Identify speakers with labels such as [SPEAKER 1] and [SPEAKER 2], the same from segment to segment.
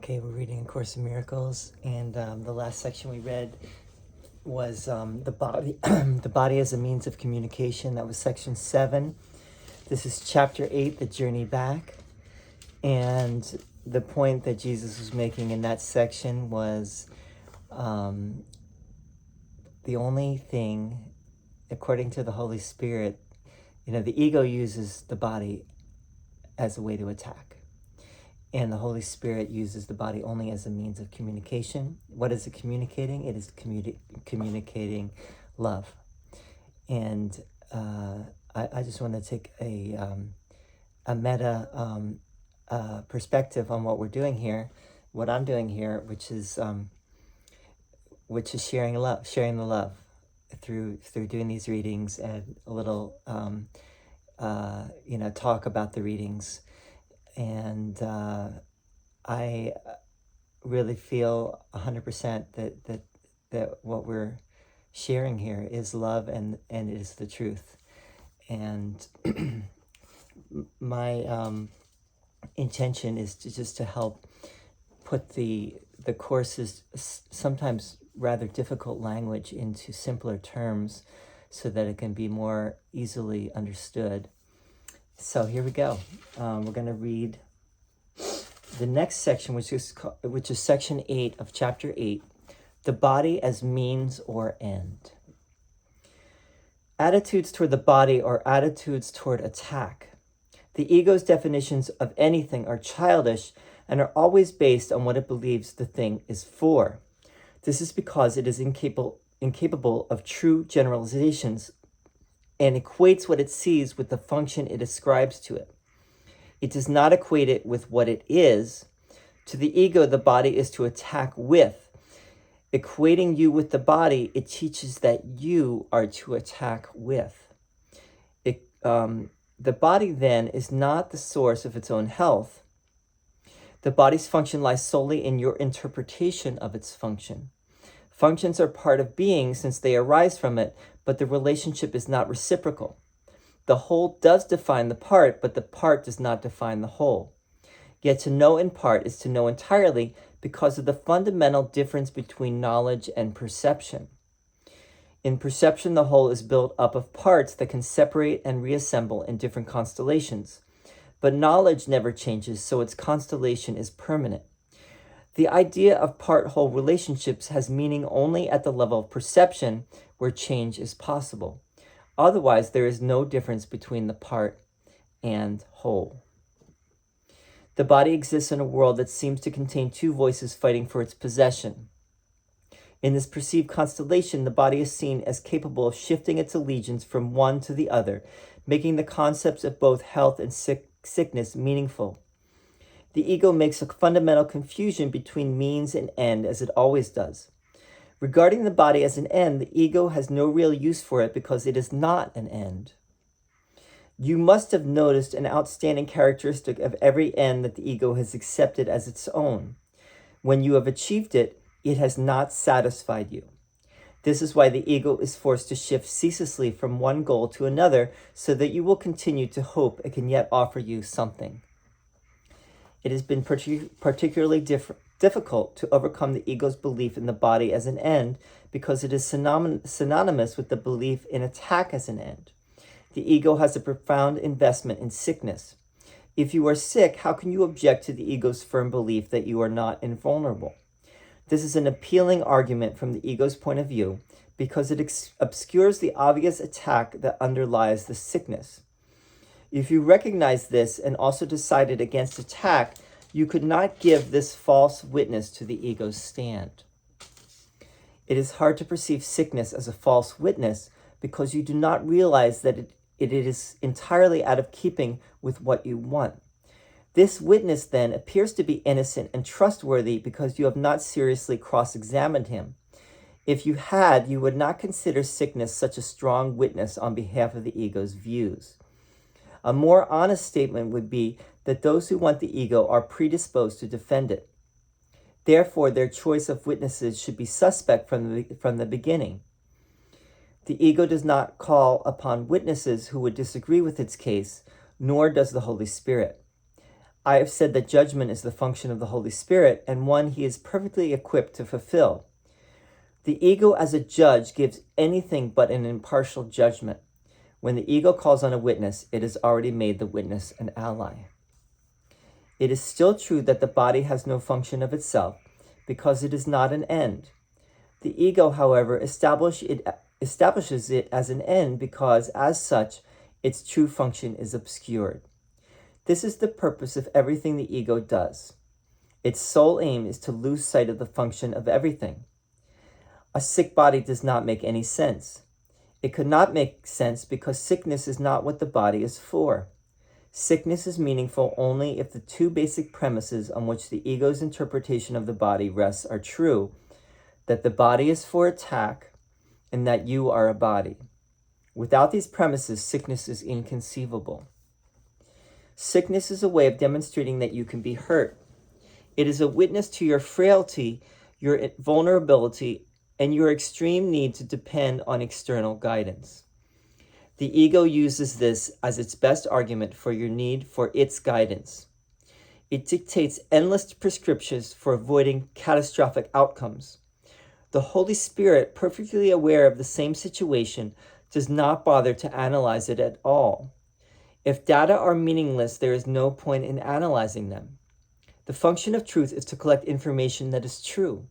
[SPEAKER 1] Okay, we're reading A Course in Miracles, and the last section we read was the body, the body as a means of communication. That was section 7. This is chapter 8, the journey back, and the point that Jesus was making in that section was the only thing, according to the Holy Spirit, the ego uses the body as a way to attack. And the Holy Spirit uses the body only as a means of communication. What is it communicating? It is communicating love. And I just want to take a meta perspective on what we're doing here, what I'm doing here, which is sharing the love through doing these readings and a little talk about the readings. And I really feel 100% that what we're sharing here is love and it is the truth. And my intention is to help put the Course's sometimes rather difficult language into simpler terms so that it can be more easily understood. So here we go. We're going to read the next section, which is section 8 of chapter 8, the body as means or end. Attitudes toward the body are attitudes toward attack. The ego's definitions of anything are childish and are always based on what it believes the thing is for. This is because it is incapable of true generalizations and equates what it sees with the function it ascribes to it. It does not equate it with what it is. To the ego, the body is to attack with. Equating you with the body, it teaches that you are to attack with. The body, then, is not the source of its own health. The body's function lies solely in your interpretation of its function. Functions are part of being since they arise from it, but the relationship is not reciprocal. The whole does define the part, but the part does not define the whole. Yet to know in part is to know entirely because of the fundamental difference between knowledge and perception. In perception, the whole is built up of parts that can separate and reassemble in different constellations. But knowledge never changes, so its constellation is permanent. The idea of part-whole relationships has meaning only at the level of perception, where change is possible. Otherwise, there is no difference between the part and whole. The body exists in a world that seems to contain two voices fighting for its possession. In this perceived constellation, the body is seen as capable of shifting its allegiance from one to the other, making the concepts of both health and sickness meaningful. The ego makes a fundamental confusion between means and end, as it always does. Regarding the body as an end, the ego has no real use for it because it is not an end. You must have noticed an outstanding characteristic of every end that the ego has accepted as its own. When you have achieved it, it has not satisfied you. This is why the ego is forced to shift ceaselessly from one goal to another so that you will continue to hope it can yet offer you something. It has been particularly difficult to overcome the ego's belief in the body as an end because it is synonymous with the belief in attack as an end. The ego has a profound investment in sickness. If you are sick, how can you object to the ego's firm belief that you are not invulnerable? This is an appealing argument from the ego's point of view because it obscures the obvious attack that underlies the sickness. If you recognize this and also decided against attack, you could not give this false witness to the ego's stand. It is hard to perceive sickness as a false witness because you do not realize that it is entirely out of keeping with what you want. This witness then appears to be innocent and trustworthy because you have not seriously cross-examined him. If you had, you would not consider sickness such a strong witness on behalf of the ego's views. A more honest statement would be that those who want the ego are predisposed to defend it. Therefore, their choice of witnesses should be suspect from the beginning. The ego does not call upon witnesses who would disagree with its case, nor does the Holy Spirit. I have said that judgment is the function of the Holy Spirit, and one he is perfectly equipped to fulfill. The ego as a judge gives anything but an impartial judgment. When the ego calls on a witness, it has already made the witness an ally. It is still true that the body has no function of itself because it is not an end. The ego, however, establishes it as an end because, as such, its true function is obscured. This is the purpose of everything the ego does. Its sole aim is to lose sight of the function of everything. A sick body does not make any sense. It could not make sense because sickness is not what the body is for. Sickness is meaningful only if the two basic premises on which the ego's interpretation of the body rests are true, that the body is for attack and that you are a body. Without these premises, sickness is inconceivable. Sickness is a way of demonstrating that you can be hurt. It is a witness to your frailty, your vulnerability, and your extreme need to depend on external guidance. The ego uses this as its best argument for your need for its guidance. It dictates endless prescriptions for avoiding catastrophic outcomes. The Holy Spirit, perfectly aware of the same situation, does not bother to analyze it at all. If data are meaningless, there is no point in analyzing them. The function of truth is to collect information that is true.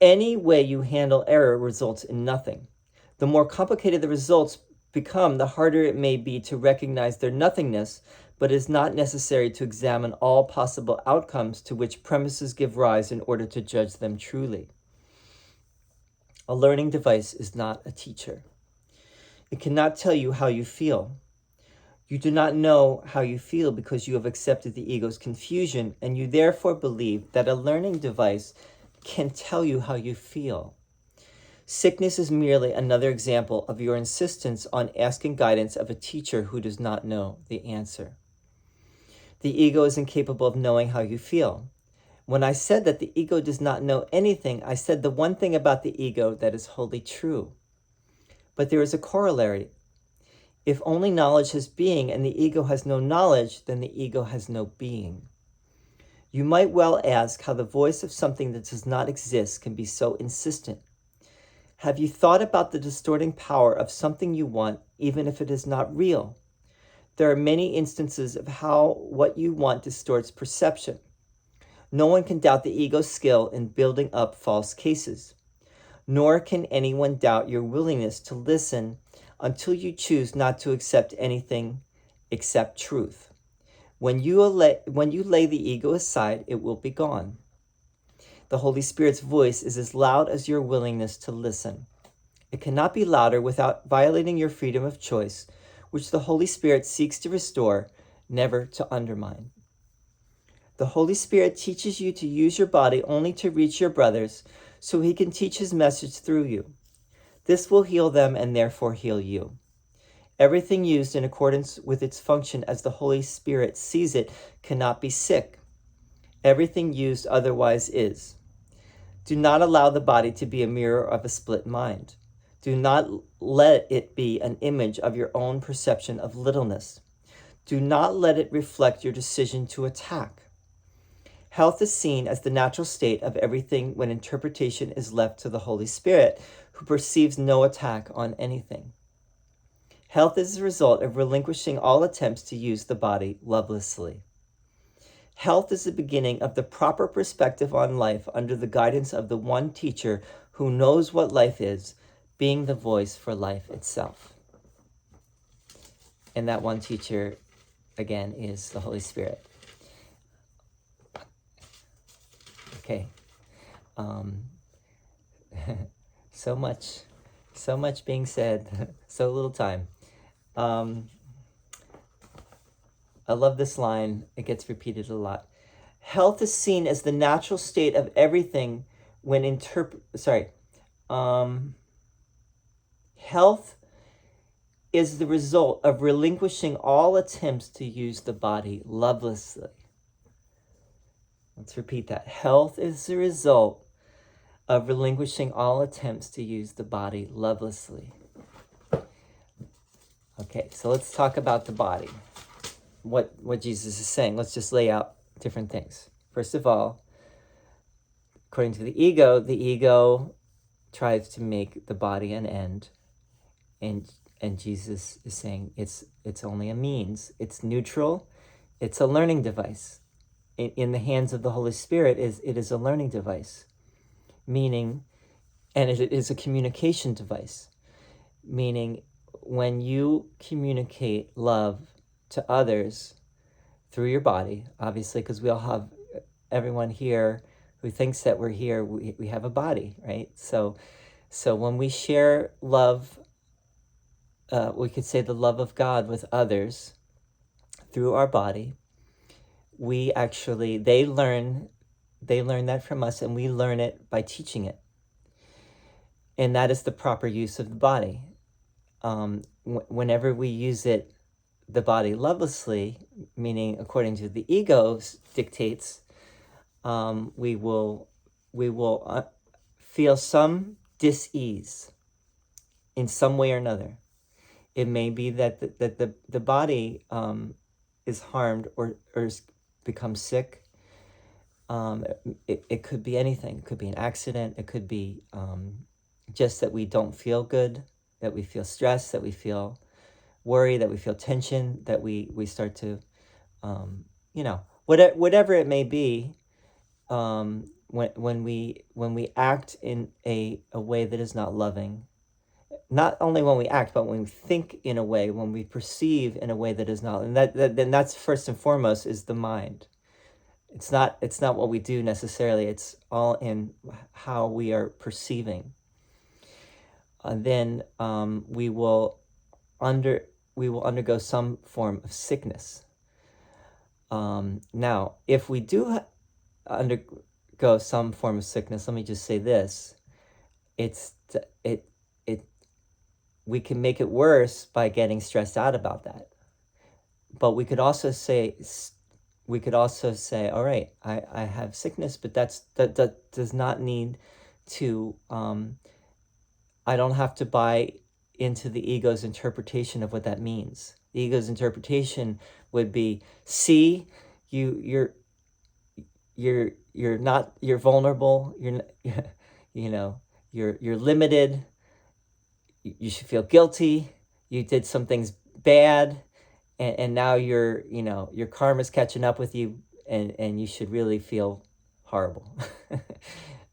[SPEAKER 1] Any way you handle error results in nothing. The more complicated the results become, the harder it may be to recognize their nothingness, but it is not necessary to examine all possible outcomes to which premises give rise in order to judge them truly. A learning device is not a teacher. It cannot tell you how you feel. You do not know how you feel because you have accepted the ego's confusion, and you therefore believe that a learning device can tell you how you feel. Sickness is merely another example of your insistence on asking guidance of a teacher who does not know the answer. The ego is incapable of knowing how you feel. When I said that the ego does not know anything, I said the one thing about the ego that is wholly true. But there is a corollary. If only knowledge has being and the ego has no knowledge, then the ego has no being. You might well ask how the voice of something that does not exist can be so insistent. Have you thought about the distorting power of something you want, even if it is not real? There are many instances of how what you want distorts perception. No one can doubt the ego's skill in building up false cases. Nor can anyone doubt your willingness to listen until you choose not to accept anything except truth. When you lay the ego aside, it will be gone. The Holy Spirit's voice is as loud as your willingness to listen. It cannot be louder without violating your freedom of choice, which the Holy Spirit seeks to restore, never to undermine. The Holy Spirit teaches you to use your body only to reach your brothers, so he can teach his message through you. This will heal them and therefore heal you. Everything used in accordance with its function as the Holy Spirit sees it cannot be sick. Everything used otherwise is. Do not allow the body to be a mirror of a split mind. Do not let it be an image of your own perception of littleness. Do not let it reflect your decision to attack. Health is seen as the natural state of everything when interpretation is left to the Holy Spirit, who perceives no attack on anything. Health is the result of relinquishing all attempts to use the body lovelessly. Health is the beginning of the proper perspective on life under the guidance of the one teacher who knows what life is, being the voice for life itself. And that one teacher, again, is the Holy Spirit. Okay. So much being said, so little time. I love this line. It gets repeated a lot. Health is seen as the natural state of everything when health is the result of relinquishing all attempts to use the body lovelessly. Let's repeat that. Health is the result of relinquishing all attempts to use the body lovelessly. Okay, so let's talk about the body. what Jesus is saying. Let's just lay out different things. First of all, according to the ego tries to make the body an end, and Jesus is saying it's only a means. It's neutral. It's a learning device. In the hands of the Holy Spirit, it is a learning device, meaning, and it is a communication device, meaning when you communicate love to others through your body, obviously, because we all have, everyone here who thinks that we're here, we have a body, right? So when we share love, we could say the love of God with others through our body, we actually, they learn that from us, and we learn it by teaching it. And that is the proper use of the body. Whenever we use it, the body lovelessly, meaning according to the ego's dictates, we will feel some dis-ease in some way or another. It may be that the body is harmed or becomes sick. It could be anything. It could be an accident. It could be just that we don't feel good, that we feel stressed, that we feel worry, that we feel tension, that we start to, whatever it may be, when we act in a way that is not loving, not only when we act, but when we think in a way, when we perceive in a way that is not, and then that's first and foremost is the mind. It's not what we do necessarily. It's all in how we are perceiving. Then we will undergo some form of sickness. Now, if we do undergo some form of sickness, let me just say this: we can make it worse by getting stressed out about that. But we could also say, all right, I have sickness, but that does not need to, I don't have to buy into the ego's interpretation of what that means. The ego's interpretation would be, see, you're vulnerable, you're limited, you should feel guilty, you did some things bad, and now your karma's catching up with you, and you should really feel horrible.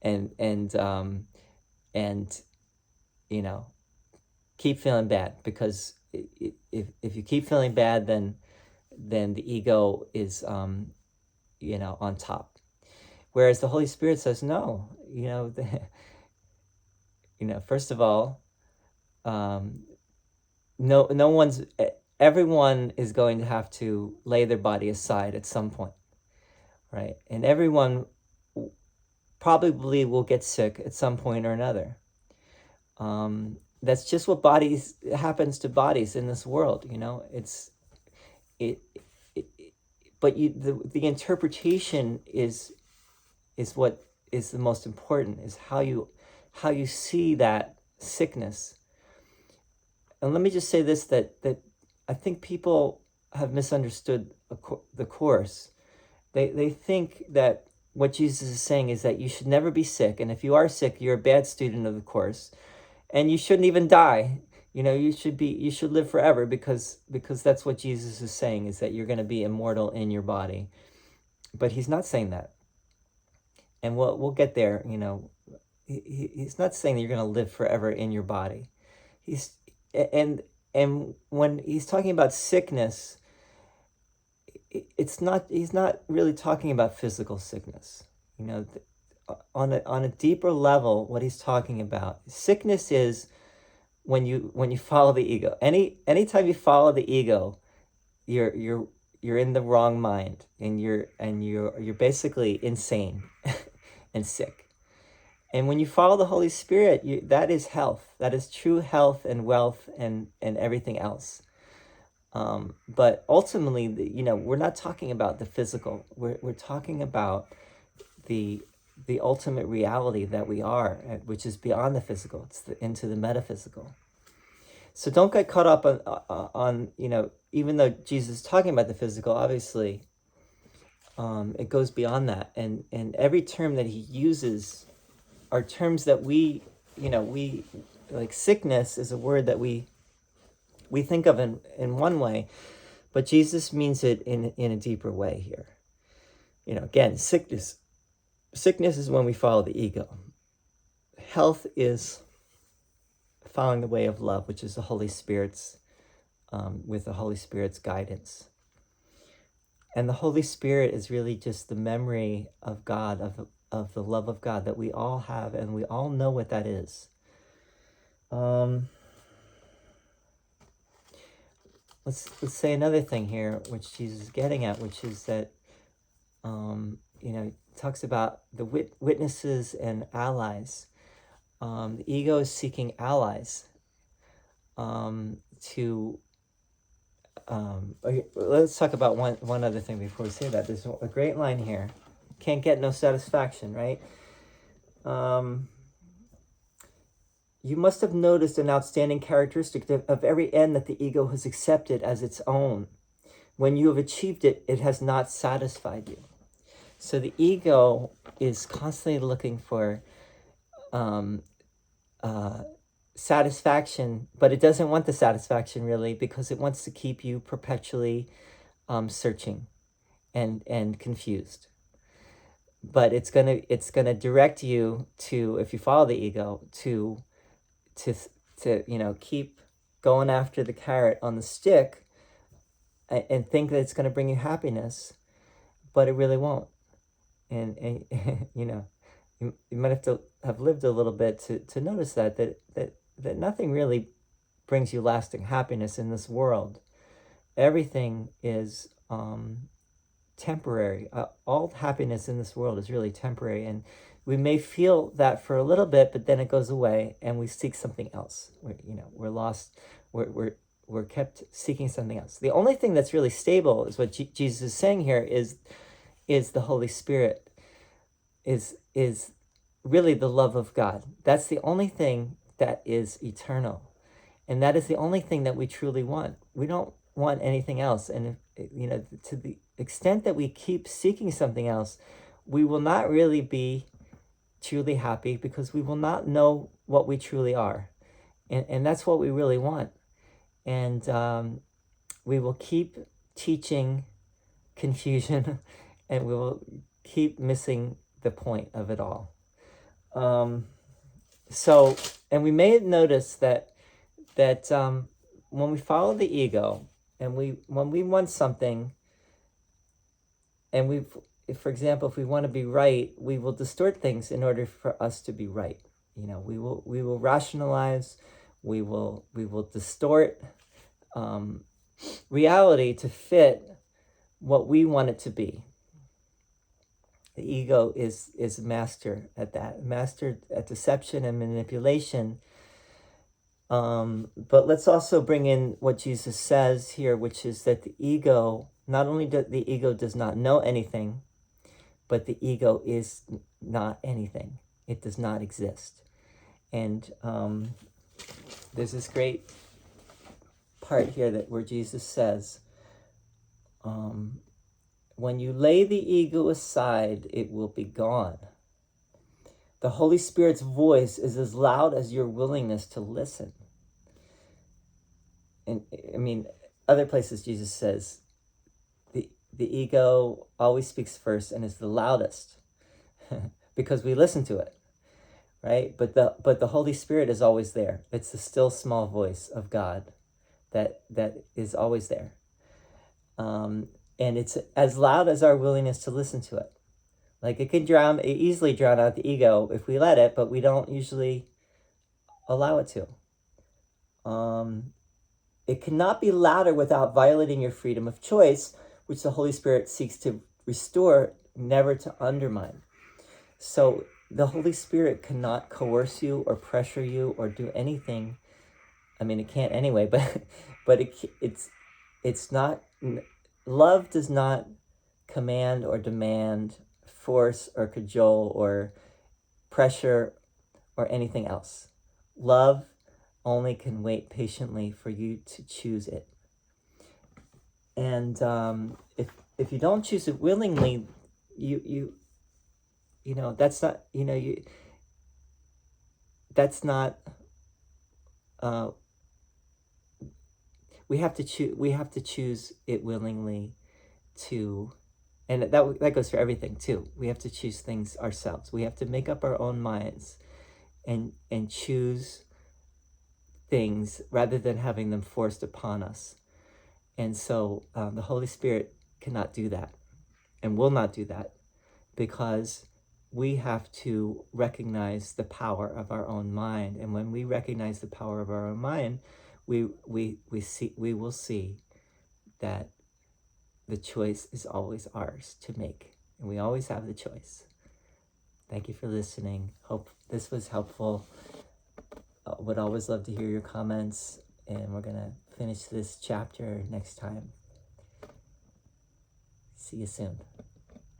[SPEAKER 1] and keep feeling bad, because if you keep feeling bad, then the ego is on top. Whereas the Holy Spirit says, no, first of all, everyone is going to have to lay their body aside at some point, right? And everyone probably will get sick at some point or another. That's just what happens to bodies in this world, but the interpretation is what is the most important, is how you see that sickness. And let me just say this, that I think people have misunderstood the Course. They think that what Jesus is saying is that you should never be sick, and if you are sick, you're a bad student of the Course, and you shouldn't even die. You should live forever, because that's what Jesus is saying, is that you're going to be immortal in your body. But he's not saying that, and we'll get there. He's not saying that you're going to live forever in your body. And when he's talking about sickness, he's not really talking about physical sickness. On a deeper level, what he's talking about, sickness is when you follow the ego. Anytime you follow the ego, you're in the wrong mind, and you're basically insane and sick. And when you follow the Holy Spirit, that is health. That is true health and wealth and everything else. But ultimately, we're not talking about the physical. We're talking about the ultimate reality that we are, which is beyond the physical. It's into the metaphysical. So don't get caught up on even though Jesus is talking about the physical, obviously, it goes beyond that. And every term that he uses are terms that we like sickness is a word that we think of in one way, but Jesus means it in a deeper way here. Again, sickness is when we follow the ego. Health is following the way of love, which is the Holy Spirit's, with the Holy Spirit's guidance. And the Holy Spirit is really just the memory of God, of the love of God that we all have, and we all know what that is. Let's say another thing here, which Jesus is getting at, which is that, he talks about the witnesses and allies. The ego is seeking allies let's talk about one other thing before we say that. There's a great line here. Can't get no satisfaction, right? You must have noticed an outstanding characteristic of every end that the ego has accepted as its own. When you have achieved it, it has not satisfied you. So the ego is constantly looking for satisfaction, but it doesn't want the satisfaction really, because it wants to keep you perpetually searching and confused. But it's gonna direct you to, if you follow the ego, to keep going after the carrot on the stick and think that it's going to bring you happiness, but it really won't. And you might have to have lived a little bit to notice that nothing really brings you lasting happiness in this world. Everything is temporary. All happiness in this world is really temporary, and we may feel that for a little bit, but then it goes away, and we seek something else. We're lost. We're kept seeking something else. The only thing that's really stable is what Jesus is saying here is the Holy Spirit. Is really the love of God. That's the only thing that is eternal, and that is the only thing that we truly want. We don't want anything else, and to the extent that we keep seeking something else, we will not really be truly happy, because we will not know what we truly are, and that's what we really want. And we will keep teaching confusion and we will keep missing the point of it all. So, and we may notice that when we follow the ego, and when we want something, and for example, if we want to be right, we will distort things in order for us to be right. We will rationalize, we will distort reality to fit what we want it to be. The ego is master at that, master at deception and manipulation. But let's also bring in what Jesus says here, which is that the ego, not only the ego does not know anything, but the ego is not anything. It does not exist. And there's this great part here where Jesus says, when you lay the ego aside, it will be gone. The Holy Spirit's voice is as loud as your willingness to listen. And I mean, other places Jesus says, the ego always speaks first and is the loudest because we listen to it, right? But the Holy Spirit is always there. It's the still small voice of God that is always there. And it's as loud as our willingness to listen to it. Like it can easily drown out the ego if we let it, but we don't usually allow it to. It cannot be louder without violating your freedom of choice, which the Holy Spirit seeks to restore, never to undermine. So the Holy Spirit cannot coerce you or pressure you or do anything. I mean, it can't anyway, but it's not. Love does not command or demand, force or cajole or pressure or anything else. Love only can wait patiently for you to choose it. And if you don't choose it willingly, you know, that's not, you know, that's not, we have to choose it willingly to, and that goes for everything too. We have to choose things ourselves. We have to make up our own minds and choose things rather than having them forced upon us. And so the Holy Spirit cannot do that and will not do that, because we have to recognize the power of our own mind. And when we recognize the power of our own mind, we will see that the choice is always ours to make, and we always have the choice. Thank you for listening. Hope this was helpful. Would always love to hear your comments, and we're gonna finish this chapter next time. See you soon.